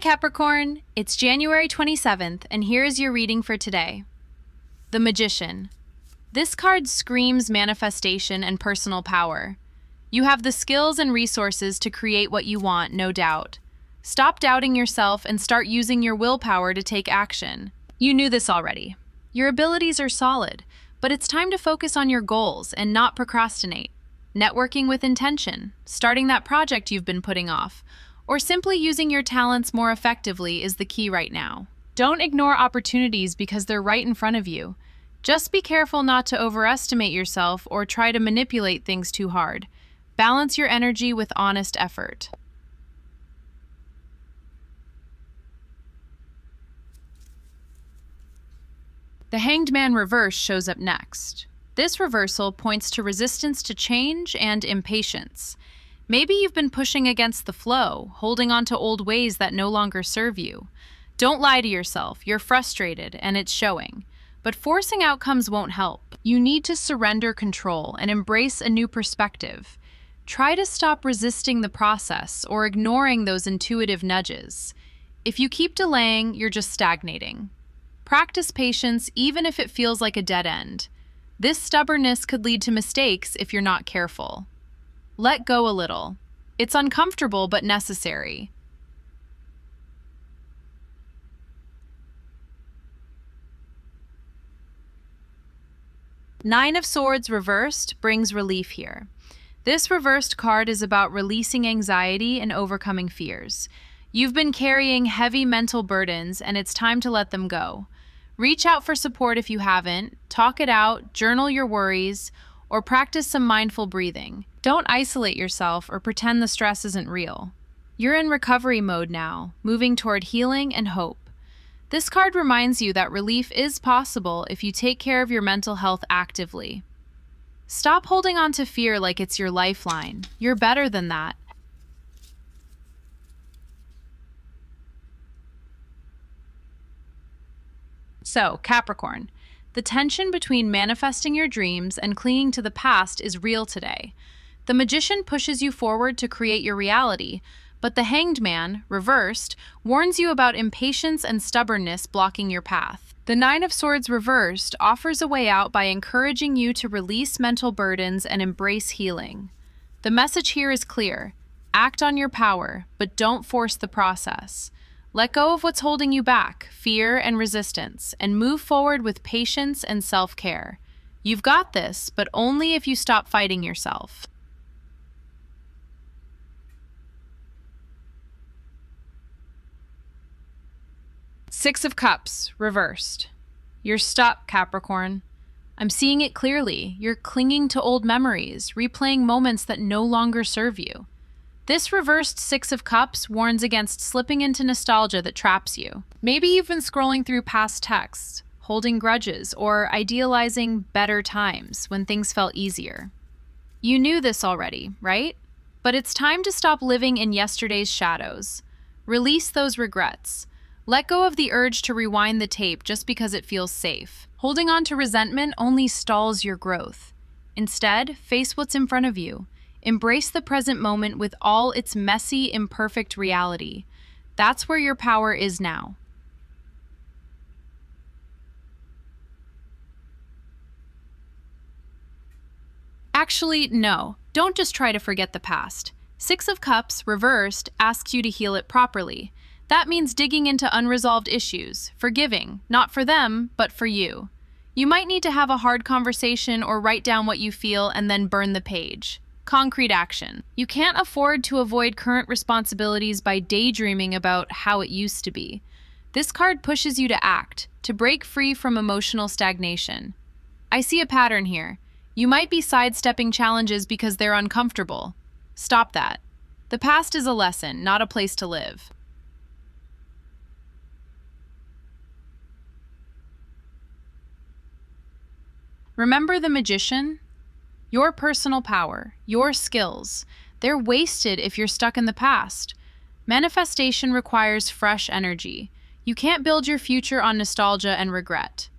Capricorn, it's January 27th, and here is your reading for today. The Magician. This card screams manifestation and personal power. You have the skills and resources to create what you want, no doubt. Stop doubting yourself and start using your willpower to take action. You knew this already. Your abilities are solid, but it's time to focus on your goals and not procrastinate. Networking with intention, starting that project you've been putting off, or simply using your talents more effectively is the key right now. Don't ignore opportunities because they're right in front of you. Just be careful not to overestimate yourself or try to manipulate things too hard. Balance your energy with honest effort. The Hanged Man reverse shows up next. This reversal points to resistance to change and impatience. Maybe you've been pushing against the flow, holding on to old ways that no longer serve you. Don't lie to yourself, you're frustrated and it's showing. But forcing outcomes won't help. You need to surrender control and embrace a new perspective. Try to stop resisting the process or ignoring those intuitive nudges. If you keep delaying, you're just stagnating. Practice patience even if it feels like a dead end. This stubbornness could lead to mistakes if you're not careful. Let go a little. It's uncomfortable but necessary. Nine of Swords reversed brings relief here. This reversed card is about releasing anxiety and overcoming fears. You've been carrying heavy mental burdens and it's time to let them go. Reach out for support if you haven't, talk it out, journal your worries, or practice some mindful breathing. Don't isolate yourself or pretend the stress isn't real. You're in recovery mode now, moving toward healing and hope. This card reminds you that relief is possible if you take care of your mental health actively. Stop holding on to fear like it's your lifeline. You're better than that. So, Capricorn, the tension between manifesting your dreams and clinging to the past is real today. The Magician pushes you forward to create your reality, but the Hanged Man, reversed, warns you about impatience and stubbornness blocking your path. The Nine of Swords reversed offers a way out by encouraging you to release mental burdens and embrace healing. The message here is clear. Act on your power, but don't force the process. Let go of what's holding you back, fear and resistance, and move forward with patience and self-care. You've got this, but only if you stop fighting yourself. Six of Cups, reversed. You're stuck, Capricorn. I'm seeing it clearly. You're clinging to old memories, replaying moments that no longer serve you. This reversed Six of Cups warns against slipping into nostalgia that traps you. Maybe you've been scrolling through past texts, holding grudges, or idealizing better times when things felt easier. You knew this already, right? But it's time to stop living in yesterday's shadows. Release those regrets. Let go of the urge to rewind the tape just because it feels safe. Holding on to resentment only stalls your growth. Instead, face what's in front of you. Embrace the present moment with all its messy, imperfect reality. That's where your power is now. Actually, no. Don't just try to forget the past. Six of Cups, reversed, asks you to heal it properly. That means digging into unresolved issues, forgiving, not for them, but for you. You might need to have a hard conversation or write down what you feel and then burn the page. Concrete action. You can't afford to avoid current responsibilities by daydreaming about how it used to be. This card pushes you to act, to break free from emotional stagnation. I see a pattern here. You might be sidestepping challenges because they're uncomfortable. Stop that. The past is a lesson, not a place to live. Remember the Magician? Your personal power, your skills, they're wasted if you're stuck in the past. Manifestation requires fresh energy. You can't build your future on nostalgia and regret.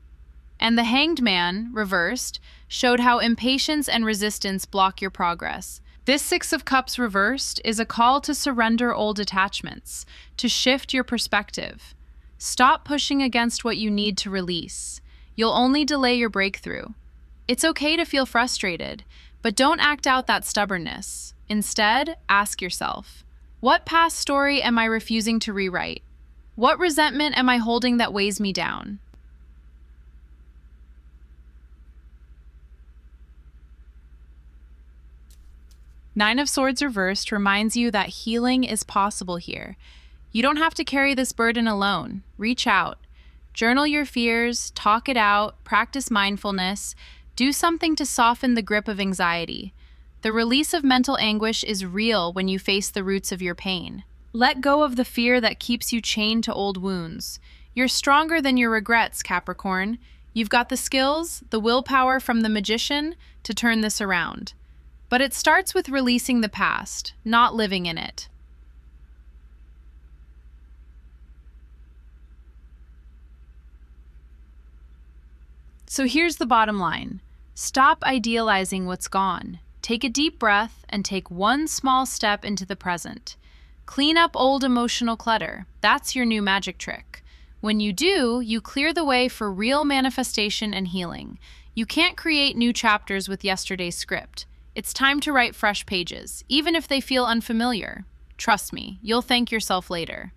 And the Hanged Man, reversed, showed how impatience and resistance block your progress. This Six of Cups reversed is a call to surrender old attachments, to shift your perspective. Stop pushing against what you need to release. You'll only delay your breakthrough. It's okay to feel frustrated, but don't act out that stubbornness. Instead, ask yourself, what past story am I refusing to rewrite? What resentment am I holding that weighs me down? Nine of Swords reversed reminds you that healing is possible here. You don't have to carry this burden alone. Reach out. Journal your fears, talk it out, practice mindfulness. Do something to soften the grip of anxiety. The release of mental anguish is real when you face the roots of your pain. Let go of the fear that keeps you chained to old wounds. You're stronger than your regrets, Capricorn. You've got the skills, the willpower from the Magician to turn this around. But it starts with releasing the past, not living in it. So here's the bottom line. Stop idealizing what's gone. Take a deep breath and take one small step into the present. Clean up old emotional clutter. That's your new magic trick. When you do, you clear the way for real manifestation and healing. You can't create new chapters with yesterday's script. It's time to write fresh pages, even if they feel unfamiliar. Trust me, you'll thank yourself later.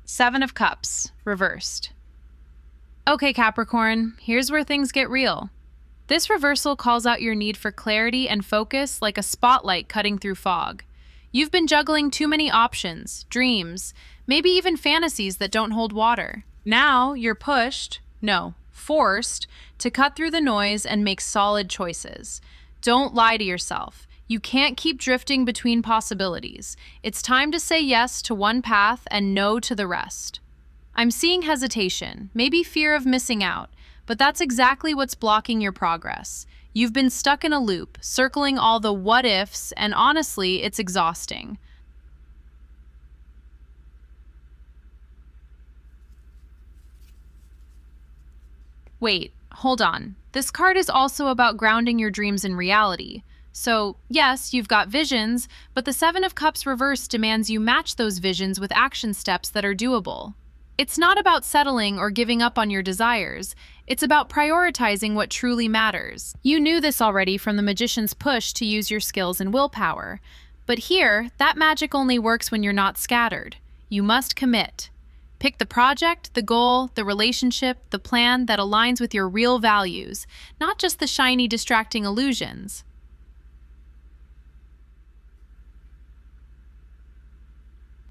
Seven of Cups, reversed. Okay, Capricorn, here's where things get real. This reversal calls out your need for clarity and focus like a spotlight cutting through fog. You've been juggling too many options, dreams, maybe even fantasies that don't hold water. Now you're forced to cut through the noise and make solid choices. Don't lie to yourself. You can't keep drifting between possibilities. It's time to say yes to one path and no to the rest. I'm seeing hesitation, maybe fear of missing out, but that's exactly what's blocking your progress. You've been stuck in a loop, circling all the what ifs, and honestly, it's exhausting. Wait, hold on. This card is also about grounding your dreams in reality. So, yes, you've got visions, but the Seven of Cups reversed demands you match those visions with action steps that are doable. It's not about settling or giving up on your desires. It's about prioritizing what truly matters. You knew this already from the Magician's push to use your skills and willpower. But here, that magic only works when you're not scattered. You must commit. Pick the project, the goal, the relationship, the plan that aligns with your real values, not just the shiny, distracting illusions.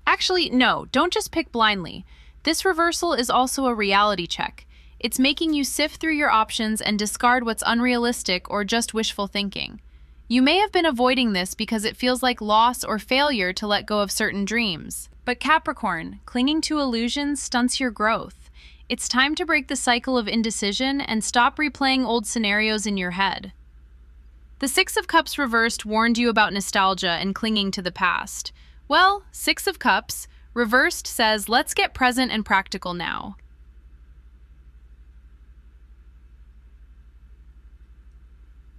Actually, no, don't just pick blindly. This reversal is also a reality check. It's making you sift through your options and discard what's unrealistic or just wishful thinking. You may have been avoiding this because it feels like loss or failure to let go of certain dreams. But Capricorn, clinging to illusions stunts your growth. It's time to break the cycle of indecision and stop replaying old scenarios in your head. The Six of Cups reversed warned you about nostalgia and clinging to the past. Well, Six of Cups reversed says, let's get present and practical now.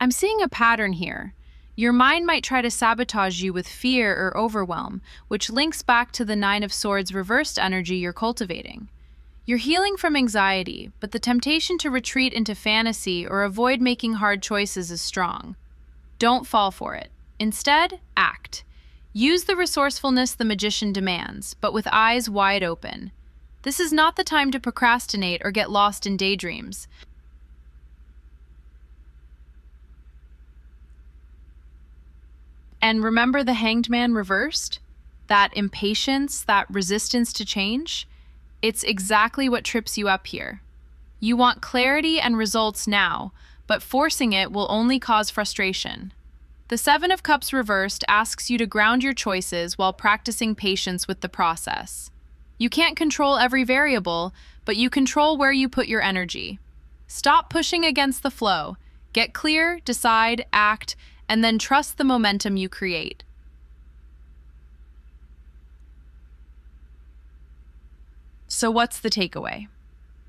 I'm seeing a pattern here. Your mind might try to sabotage you with fear or overwhelm, which links back to the Nine of Swords reversed energy you're cultivating. You're healing from anxiety, but the temptation to retreat into fantasy or avoid making hard choices is strong. Don't fall for it. Instead, act. Use the resourcefulness the Magician demands, but with eyes wide open. This is not the time to procrastinate or get lost in daydreams. And remember the Hanged Man reversed? That impatience, that resistance to change? It's exactly what trips you up here. You want clarity and results now, but forcing it will only cause frustration. The Seven of Cups reversed asks you to ground your choices while practicing patience with the process. You can't control every variable, but you control where you put your energy. Stop pushing against the flow. Get clear, decide, act, and then trust the momentum you create. So what's the takeaway?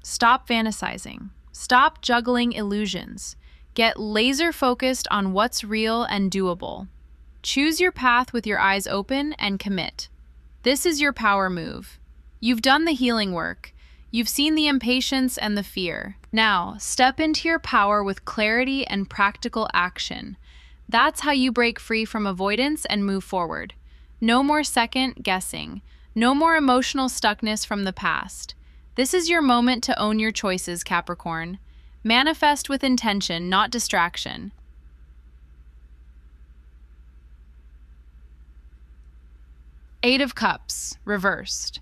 Stop fantasizing. Stop juggling illusions. Get laser focused on what's real and doable. Choose your path with your eyes open and commit. This is your power move. You've done the healing work. You've seen the impatience and the fear. Now, step into your power with clarity and practical action. That's how you break free from avoidance and move forward. No more second guessing. No more emotional stuckness from the past. This is your moment to own your choices, Capricorn. Manifest with intention, not distraction. Eight of Cups, reversed.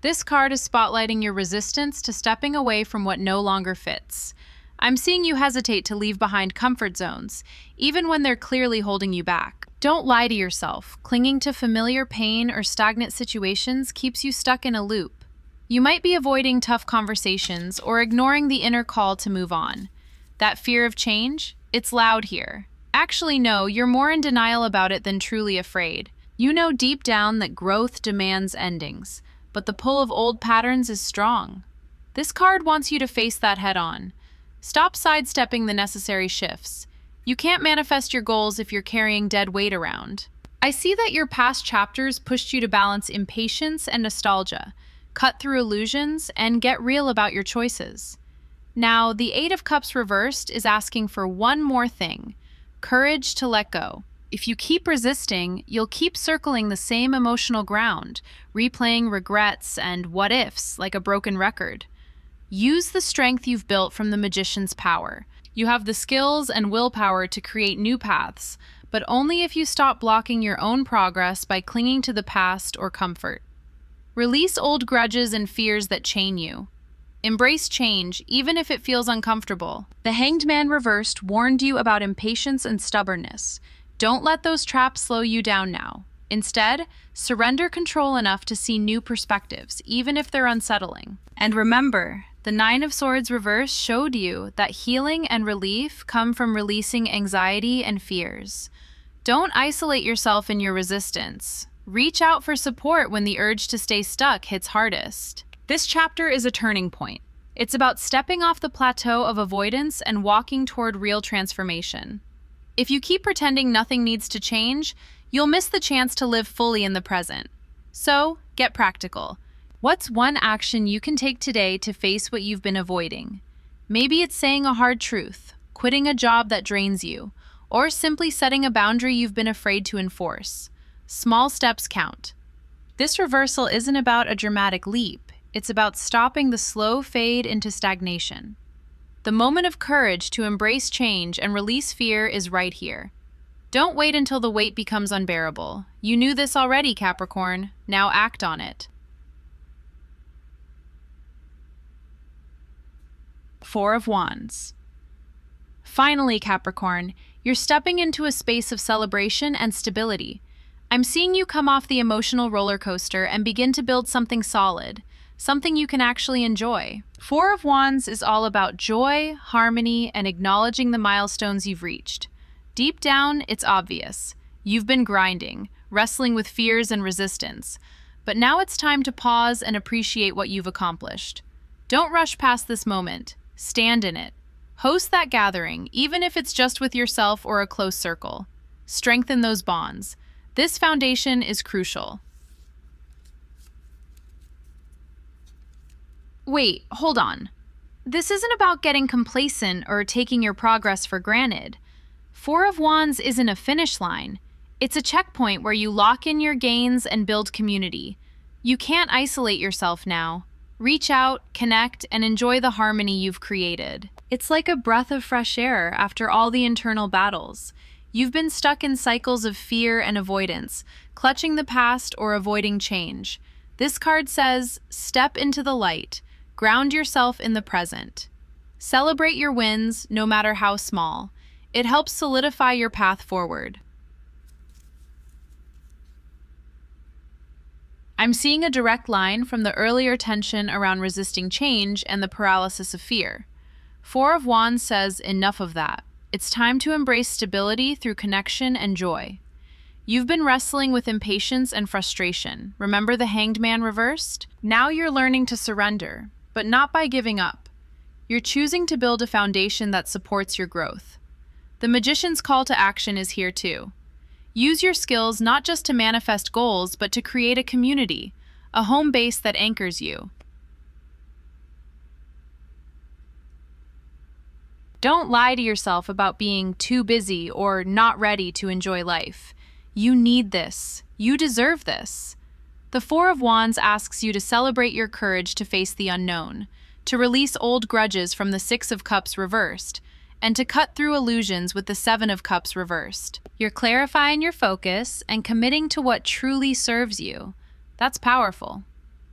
This card is spotlighting your resistance to stepping away from what no longer fits. I'm seeing you hesitate to leave behind comfort zones, even when they're clearly holding you back. Don't lie to yourself. Clinging to familiar pain or stagnant situations keeps you stuck in a loop. You might be avoiding tough conversations or ignoring the inner call to move on. That fear of change? It's loud here. Actually, no, you're more in denial about it than truly afraid. You know deep down that growth demands endings, but the pull of old patterns is strong. This card wants you to face that head-on. Stop sidestepping the necessary shifts. You can't manifest your goals if you're carrying dead weight around. I see that your past chapters pushed you to balance impatience and nostalgia, cut through illusions, and get real about your choices. Now, the Eight of Cups reversed is asking for one more thing: courage to let go. If you keep resisting, you'll keep circling the same emotional ground, replaying regrets and what-ifs like a broken record. Use the strength you've built from the Magician's power. You have the skills and willpower to create new paths, but only if you stop blocking your own progress by clinging to the past or comfort. Release old grudges and fears that chain you. Embrace change, even if it feels uncomfortable. The Hanged Man reversed warned you about impatience and stubbornness. Don't let those traps slow you down now. Instead, surrender control enough to see new perspectives, even if they're unsettling. And remember, the Nine of Swords reversed showed you that healing and relief come from releasing anxiety and fears. Don't isolate yourself in your resistance. Reach out for support when the urge to stay stuck hits hardest. This chapter is a turning point. It's about stepping off the plateau of avoidance and walking toward real transformation. If you keep pretending nothing needs to change, you'll miss the chance to live fully in the present. So, get practical. What's one action you can take today to face what you've been avoiding? Maybe it's saying a hard truth, quitting a job that drains you, or simply setting a boundary you've been afraid to enforce. Small steps count. This reversal isn't about a dramatic leap. It's about stopping the slow fade into stagnation. The moment of courage to embrace change and release fear is right here. Don't wait until the weight becomes unbearable. You knew this already, Capricorn. Now act on it. Four of Wands. Finally, Capricorn, you're stepping into a space of celebration and stability. I'm seeing you come off the emotional roller coaster and begin to build something solid, something you can actually enjoy. Four of Wands is all about joy, harmony, and acknowledging the milestones you've reached. Deep down, it's obvious. You've been grinding, wrestling with fears and resistance. But now it's time to pause and appreciate what you've accomplished. Don't rush past this moment. Stand in it. Host that gathering, even if it's just with yourself or a close circle. Strengthen those bonds. This foundation is crucial. Wait, hold on. This isn't about getting complacent or taking your progress for granted. Four of Wands isn't a finish line. It's a checkpoint where you lock in your gains and build community. You can't isolate yourself now. Reach out, connect, and enjoy the harmony you've created. It's like a breath of fresh air after all the internal battles. You've been stuck in cycles of fear and avoidance, clutching the past or avoiding change. This card says, step into the light. Ground yourself in the present. Celebrate your wins, no matter how small. It helps solidify your path forward. I'm seeing a direct line from the earlier tension around resisting change and the paralysis of fear. Four of Wands says, enough of that. It's time to embrace stability through connection and joy. You've been wrestling with impatience and frustration. Remember the Hanged Man reversed? Now you're learning to surrender. but not by giving up. You're choosing to build a foundation that supports your growth. The Magician's call to action is here too. Use your skills not just to manifest goals, but to create a community, a home base that anchors you. Don't lie to yourself about being too busy or not ready to enjoy life. You need this. You deserve this. The Four of Wands asks you to celebrate your courage to face the unknown, to release old grudges from the Six of Cups reversed, and to cut through illusions with the Seven of Cups reversed. You're clarifying your focus and committing to what truly serves you. That's powerful.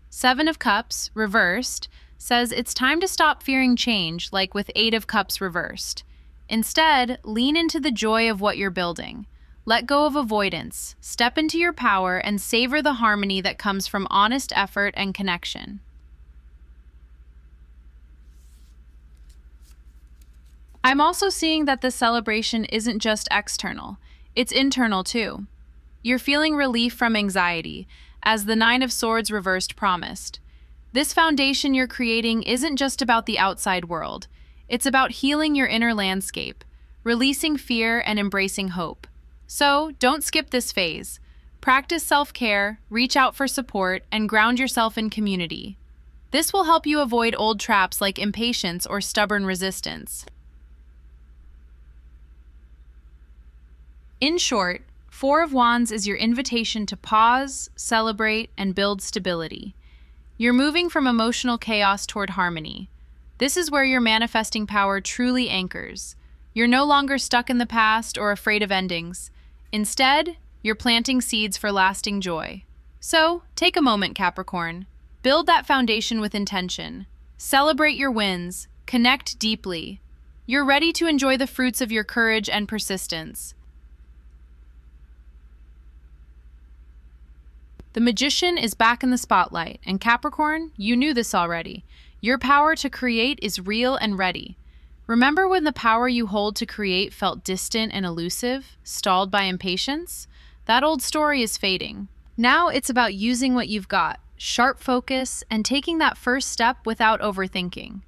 Seven of Cups reversed says it's time to stop fearing change, like with Eight of Cups reversed. Instead, lean into the joy of what you're building. Let go of avoidance, step into your power, and savor the harmony that comes from honest effort and connection. I'm also seeing that this celebration isn't just external, it's internal too. You're feeling relief from anxiety, as the Nine of Swords reversed promised. This foundation you're creating isn't just about the outside world. It's about healing your inner landscape, releasing fear and embracing hope. So, don't skip this phase. Practice self-care, reach out for support, and ground yourself in community. This will help you avoid old traps like impatience or stubborn resistance. In short, Four of Wands is your invitation to pause, celebrate, and build stability. You're moving from emotional chaos toward harmony. This is where your manifesting power truly anchors. You're no longer stuck in the past or afraid of endings. Instead, you're planting seeds for lasting joy. So, take a moment, Capricorn. Build that foundation with intention. Celebrate your wins. Connect deeply. You're ready to enjoy the fruits of your courage and persistence. The Magician is back in the spotlight, and Capricorn, you knew this already. Your power to create is real and ready. Remember when the power you hold to create felt distant and elusive, stalled by impatience? That old story is fading. Now it's about using what you've got, sharp focus, and taking that first step without overthinking.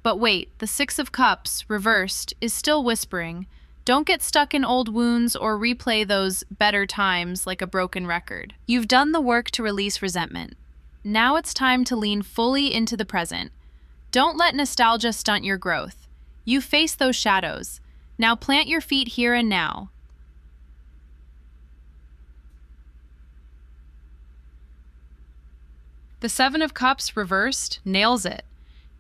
But wait, the Six of Cups, reversed, is still whispering. Don't get stuck in old wounds or replay those better times like a broken record. You've done the work to release resentment. Now it's time to lean fully into the present. Don't let nostalgia stunt your growth. You face those shadows. Now plant your feet here and now. The Seven of Cups reversed nails it.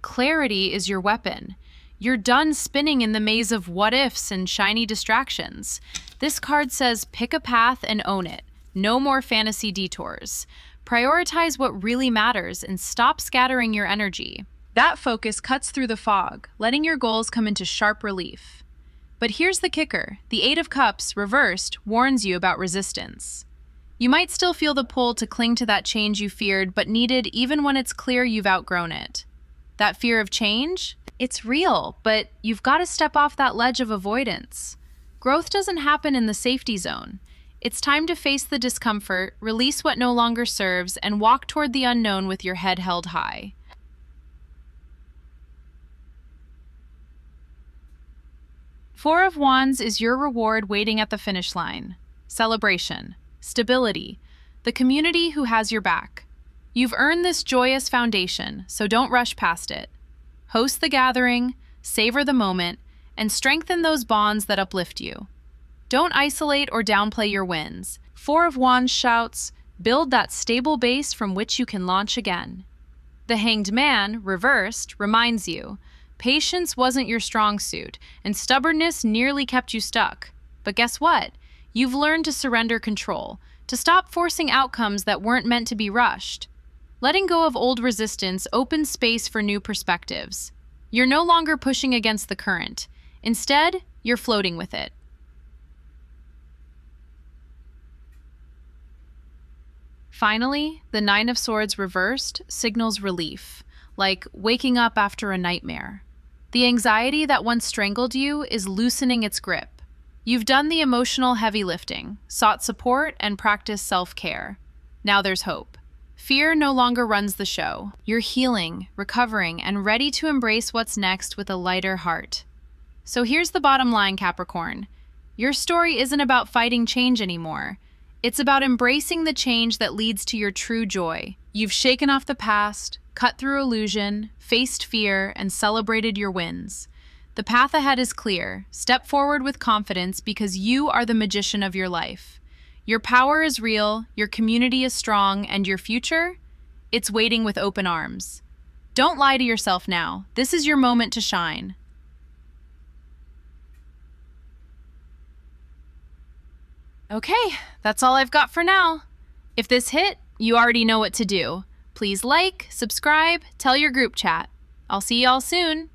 Clarity is your weapon. You're done spinning in the maze of what-ifs and shiny distractions. This card says pick a path and own it. No more fantasy detours. Prioritize what really matters and stop scattering your energy. That focus cuts through the fog, letting your goals come into sharp relief. But here's the kicker. The Eight of Cups, reversed, warns you about resistance. You might still feel the pull to cling to that change you feared but needed even when it's clear you've outgrown it. That fear of change? It's real, but you've got to step off that ledge of avoidance. Growth doesn't happen in the safety zone. It's time to face the discomfort, release what no longer serves, and walk toward the unknown with your head held high. Four of Wands is your reward waiting at the finish line. Celebration, stability, the community who has your back. You've earned this joyous foundation, so don't rush past it. Host the gathering, savor the moment, and strengthen those bonds that uplift you. Don't isolate or downplay your wins. Four of Wands shouts, build that stable base from which you can launch again. The Hanged Man, reversed, reminds you, patience wasn't your strong suit, and stubbornness nearly kept you stuck. But guess what? You've learned to surrender control, to stop forcing outcomes that weren't meant to be rushed. Letting go of old resistance opens space for new perspectives. You're no longer pushing against the current. Instead, you're floating with it. Finally, the Nine of Swords reversed signals relief, like waking up after a nightmare. The anxiety that once strangled you is loosening its grip. You've done the emotional heavy lifting, sought support, and practiced self-care. Now there's hope. Fear no longer runs the show. You're healing, recovering, and ready to embrace what's next with a lighter heart. So here's the bottom line, Capricorn. Your story isn't about fighting change anymore. It's about embracing the change that leads to your true joy. You've shaken off the past, cut through illusion, faced fear, and celebrated your wins. The path ahead is clear. Step forward with confidence because you are the magician of your life. Your power is real, your community is strong, and your future? It's waiting with open arms. Don't lie to yourself now. This is your moment to shine. Okay, that's all I've got for now. If this hit, you already know what to do. Please like, subscribe, tell your group chat. I'll see y'all soon.